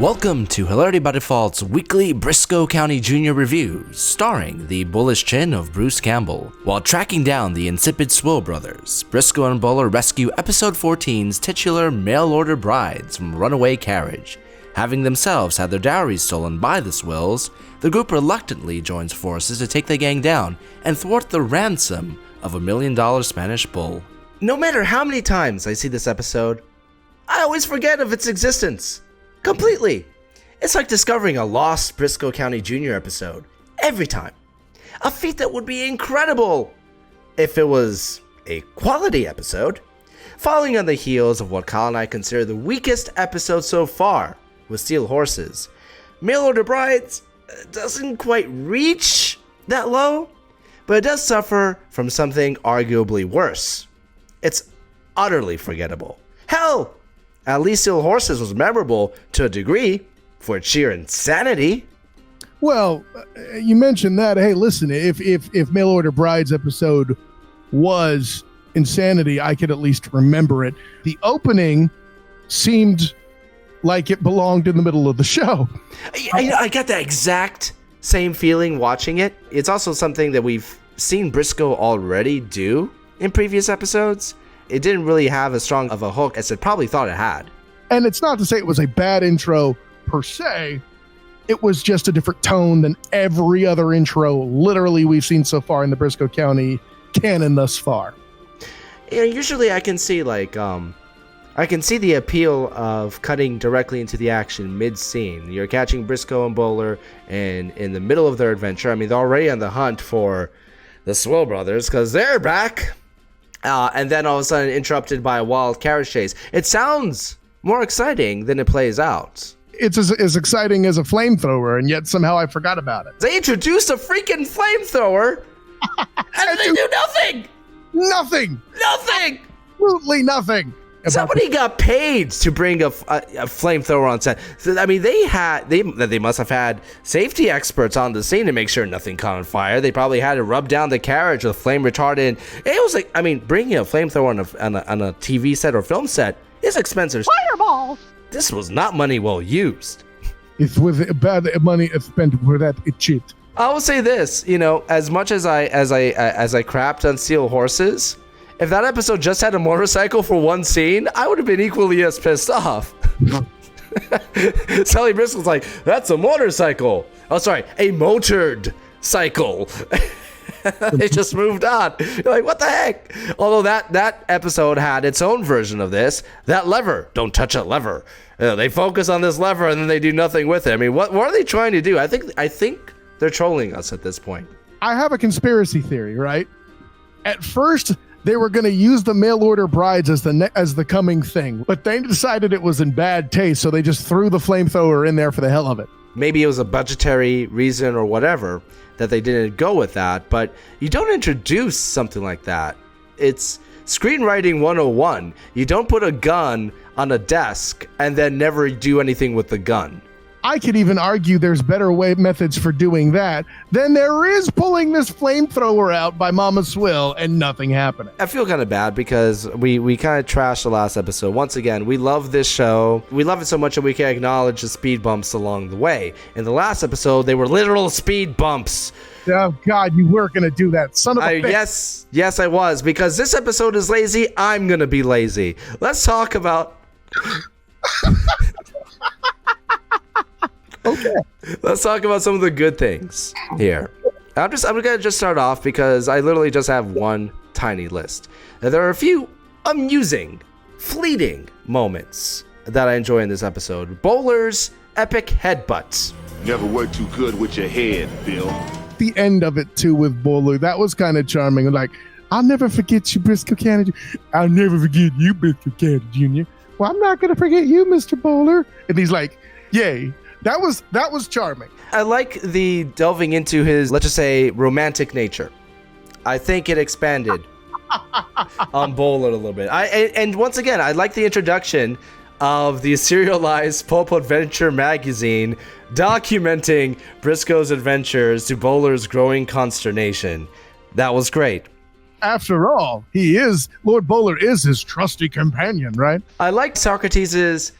Welcome to Hilarity by Default's weekly Brisco County Jr. review, starring the bullish chin of Bruce Campbell. While tracking down the insipid Swill Brothers, Brisco and Bowler rescue episode 14's titular mail-order brides from runaway carriage. Having themselves had their dowries stolen by the Swills, the group reluctantly joins forces to take the gang down and thwart the ransom of $1 million Spanish bull. No matter how many times I see this episode, I always forget of its existence. Completely. It's like discovering a lost Brisco County Jr. episode every time. A feat that would be incredible if it was a quality episode. Following on the heels of what Kyle and I consider the weakest episode so far with Steel Horses, Mail Order Brides doesn't quite reach that low, but it does suffer from something arguably worse. It's utterly forgettable. Hell! At least Steel Horses was memorable to a degree for its sheer insanity. Well, you mentioned that. Hey, listen, if Mail Order Brides episode was insanity, I could at least remember it. The opening seemed like it belonged in the middle of the show. I got that exact same feeling watching it. It's also something that we've seen Brisco already do in previous episodes. It didn't really have as strong of a hook as it probably thought it had. And it's not to say it was a bad intro per se. It was just a different tone than every other intro literally we've seen so far in the Brisco County canon thus far. Yeah, usually I can see I can see the appeal of cutting directly into the action mid-scene. You're catching Brisco and Bowler and in the middle of their adventure. I mean, they're already on the hunt for the Swill Brothers because they're back. And then all of a sudden interrupted by a wild carriage chase. It sounds more exciting than it plays out. It's as exciting as a flamethrower, and yet somehow I forgot about it. They introduced a freaking flamethrower, and they do nothing! Nothing! Nothing! Absolutely nothing! Somebody got paid to bring a flamethrower on set. So, I mean, they must have had safety experts on the scene to make sure nothing caught on fire. They probably had to rub down the carriage with flame retardant. It was like, I mean, bringing a flamethrower on a TV set or film set is expensive. Fireballs! This was not money well used. It's with bad money spent for that cheat. I will say this, you know, as much as I crapped on Steel Horses, if that episode just had a motorcycle for one scene, I would have been equally as pissed off. Sally Briscoe's like, that's a motorcycle. Oh, sorry, a motored cycle. They just moved on. You're like, what the heck? Although that episode had its own version of this. That lever, don't touch a lever. They focus on this lever and then they do nothing with it. I mean, what are they trying to do? I think they're trolling us at this point. I have a conspiracy theory, right? At first, they were going to use the mail order brides as the coming thing, but they decided it was in bad taste, so they just threw the flamethrower in there for the hell of it. Maybe it was a budgetary reason or whatever that they didn't go with that, but you don't introduce something like that. It's screenwriting 101. You don't put a gun on a desk and then never do anything with the gun. I could even argue there's better methods for doing that than there is pulling this flamethrower out by Mama Swill and nothing happening. I feel kind of bad because we kind of trashed the last episode. Once again, we love this show. We love it so much that we can acknowledge the speed bumps along the way. In the last episode, they were literal speed bumps. Oh, God, you were going to do that. Son of a bitch. Yes, I was. Because this episode is lazy, I'm going to be lazy. Let's talk about... Okay. Let's talk about some of the good things here. I'm gonna just start off because I literally just have one tiny list. Now, there are a few amusing, fleeting moments that I enjoy in this episode. Bowler's epic headbutts. Never worked too good with your head, Bill. The end of it too with Bowler, that was kind of charming. Like, I'll never forget you, Brisco County. I'll never forget you, Brisco County Jr. Well, I'm not gonna forget you, Mr. Bowler. And he's like, yay. That was charming. I like the delving into his, let's just say, romantic nature. I think it expanded on Bowler a little bit. And once again, I like the introduction of the serialized pulp adventure magazine documenting Brisco's adventures to Bowler's growing consternation. That was great. After all, Lord Bowler is his trusty companion, right? I liked Socrates's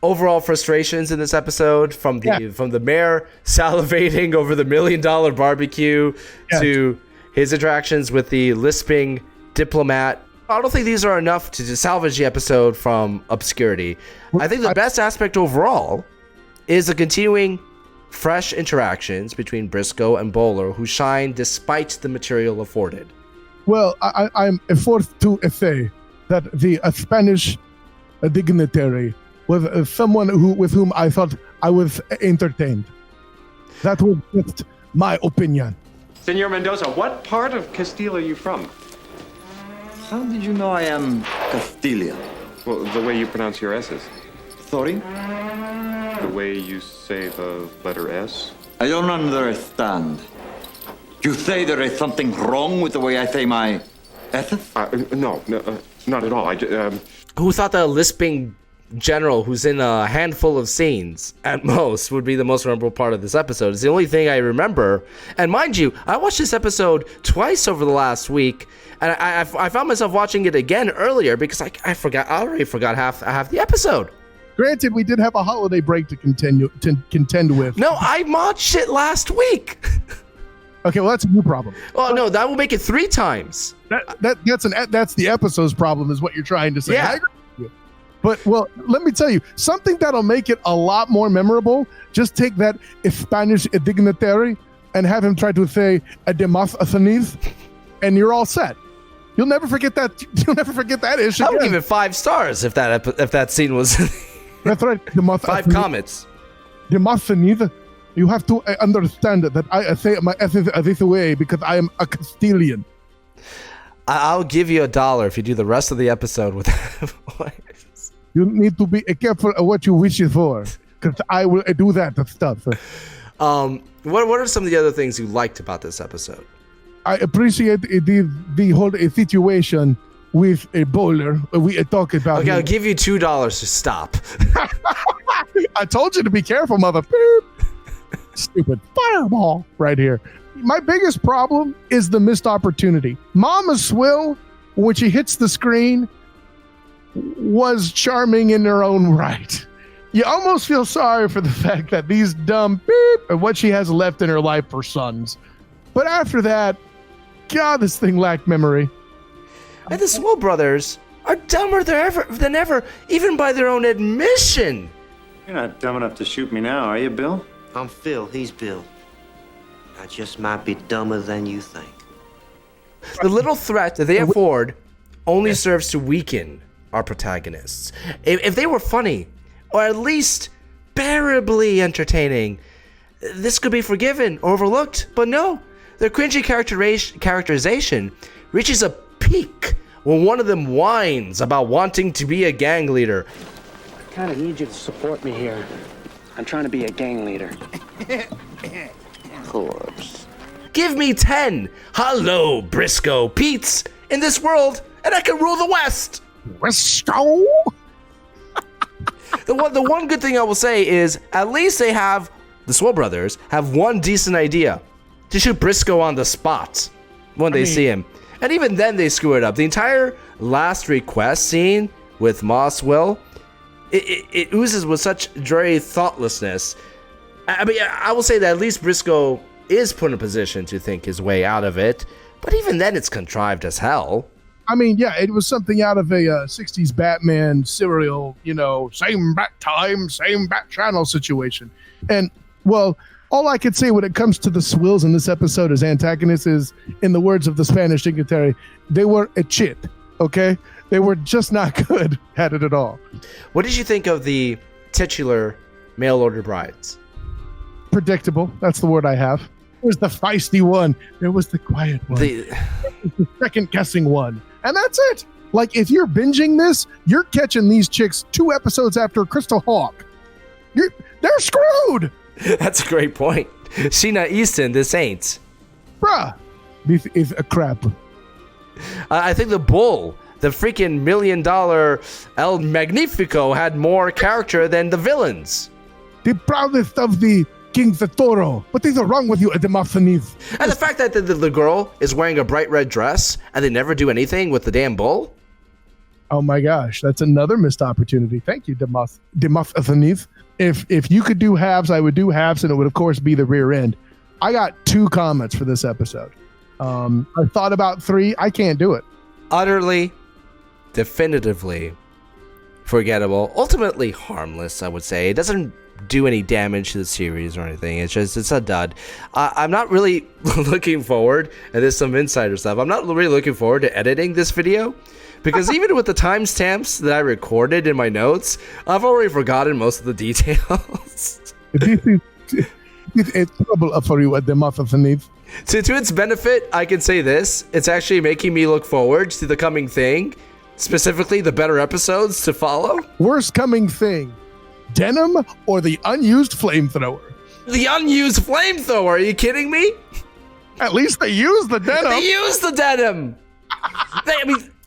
overall frustrations in this episode, from the mayor salivating over the $1 million barbecue to his interactions with the lisping diplomat. I don't think these are enough to salvage the episode from obscurity. I think the best aspect overall is the continuing fresh interactions between Brisco and Bowler, who shine despite the material afforded. Well, I'm forced to say that the Spanish dignitary was someone with whom I thought I was entertained. That was just my opinion. Senor Mendoza, what part of Castile are you from? How did you know I am Castilian? Well, the way you pronounce your S's. Sorry? The way you say the letter S. I don't understand. You say there is something wrong with the way I say my S's? No, not at all. Who thought that a lisping general who's in a handful of scenes at most would be the most memorable part of this episode? It's the only thing I remember. And mind you, I watched this episode twice over the last week, and I found myself watching it again earlier because I already forgot half the episode. Granted, we did have a holiday break to contend with. No, I watched it last week. Okay, well, that's a new problem. Oh, no, that will make it 3 times. That's the episode's problem, is what you're trying to say. Yeah. I agree with you. But, well, let me tell you, something that'll make it a lot more memorable, just take that Spanish dignitary and have him try to say a Demosthenes, and you're all set. You'll never forget that. You'll never forget that issue. I would give it 5 stars if that scene was. That's right. 5 comments. Demosthenes, you have to understand that I say my essence this way because I am a Castilian. I'll give you $1 if you do the rest of the episode with voice. You need to be careful of what you wish for, because I will do that stuff. What are some of the other things you liked about this episode? I appreciate the whole situation with a bowler. We talk about. Okay, I'll give you $2 to stop. I told you to be careful, mother. Stupid fireball right here. My biggest problem is the missed opportunity. Mama Swill, when she hits the screen, was charming in her own right. You almost feel sorry for the fact that these dumb are what she has left in her life for sons. But after that, God, this thing lacked memory. And the Swill Brothers are dumber than ever, even by their own admission. You're not dumb enough to shoot me now, are you, Bill? I'm Phil, he's Bill. I just might be dumber than you think. The little threat that they afford only serves to weaken our protagonists. If they were funny, or at least bearably entertaining, this could be forgiven or overlooked, but no. Their cringy characterization reaches a peak when one of them whines about wanting to be a gang leader. I kind of need you to support me here. I'm trying to be a gang leader. Of course. Give me 10 Hello Brisco Pete's in this world, and I can rule the West. Brisco. The one good thing I will say is at least the Swill Brothers have one decent idea. To shoot Brisco on the spot when they see him. And even then they screw it up. The entire last request scene with Ma Swill, it oozes with such dreary thoughtlessness. I mean, I will say that at least Brisco is put in a position to think his way out of it. But even then it's contrived as hell. I mean, yeah, it was something out of a 60s Batman serial, same bat time, same bat channel situation. And, well, all I could say when it comes to the Swills in this episode as antagonists is, in the words of the Spanish dignitary, they were a chit, okay? They were just not good at it at all. What did you think of the titular mail-order brides? Predictable. That's the word I have. There was the feisty one. There was the quiet one. The second-guessing one. And that's it. Like, if you're binging this, you're catching these chicks 2 episodes after Crystal Hawk. They're screwed. That's a great point. Sheena Easton, this ain't. Bruh, this is a crap. I think the bull, the freaking $1 million El Magnifico, had more character than the villains. The proudest of the Kings of Toro. What is wrong with you, Demosthenes? And the fact that the girl is wearing a bright red dress and they never do anything with the damn bull? Oh my gosh, that's another missed opportunity. Thank you, Demosthenes. If you could do halves, I would do halves, and it would of course be the rear end. I got 2 comments for this episode. I thought about 3. I can't do it. Utterly, definitively forgettable. Ultimately harmless, I would say. It doesn't do any damage to the series or anything. It's a dud. I'm not really looking forward, and there's some insider stuff. I'm not really looking forward to editing this video. Because even with the timestamps that I recorded in my notes, I've already forgotten most of the details. It's trouble for you at Demosthenes. To its benefit, I can say this. It's actually making me look forward to the coming thing. Specifically, the better episodes to follow. Worst coming thing, denim or the unused flamethrower? The unused flamethrower, are you kidding me? At least they used the denim. They used the denim!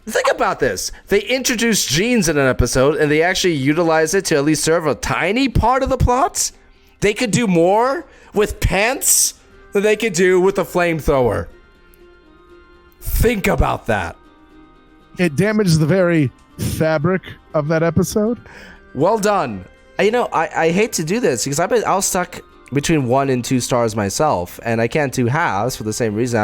Think about this. They introduced jeans in an episode, and they actually utilize it to at least serve a tiny part of the plot. They could do more with pants than they could do with a flamethrower. Think about that. It damages the very fabric of that episode. Well done. I hate to do this because I was stuck between 1 and 2 stars myself, and I can't do halves for the same reason.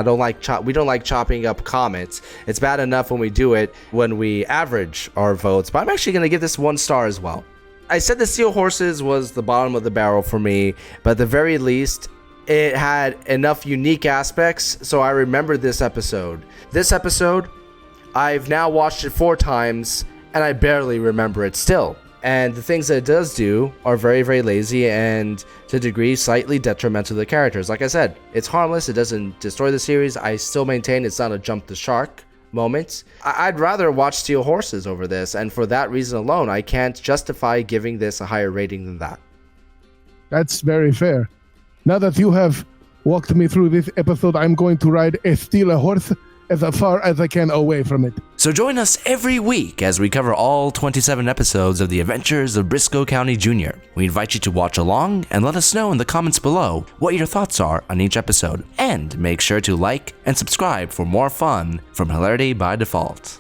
We don't like chopping up comments. It's bad enough when we do it when we average our votes, but I'm actually going to give this 1 star as well. I said the Steel Horses was the bottom of the barrel for me, but at the very least, it had enough unique aspects, so I remember this episode. This episode, I've now watched it 4 times, and I barely remember it still. And the things that it does do are very, very lazy and, to a degree, slightly detrimental to the characters. Like I said, it's harmless. It doesn't destroy the series. I still maintain it's not a jump the shark moment. I'd rather watch Steel Horses over this, and for that reason alone, I can't justify giving this a higher rating than that. That's very fair. Now that you have walked me through this episode, I'm going to ride a steel horse as far as I can away from it. So join us every week as we cover all 27 episodes of the adventures of Brisco County Jr. We invite you to watch along and let us know in the comments below what your thoughts are on each episode. And make sure to like and subscribe for more fun from Hilarity by Default.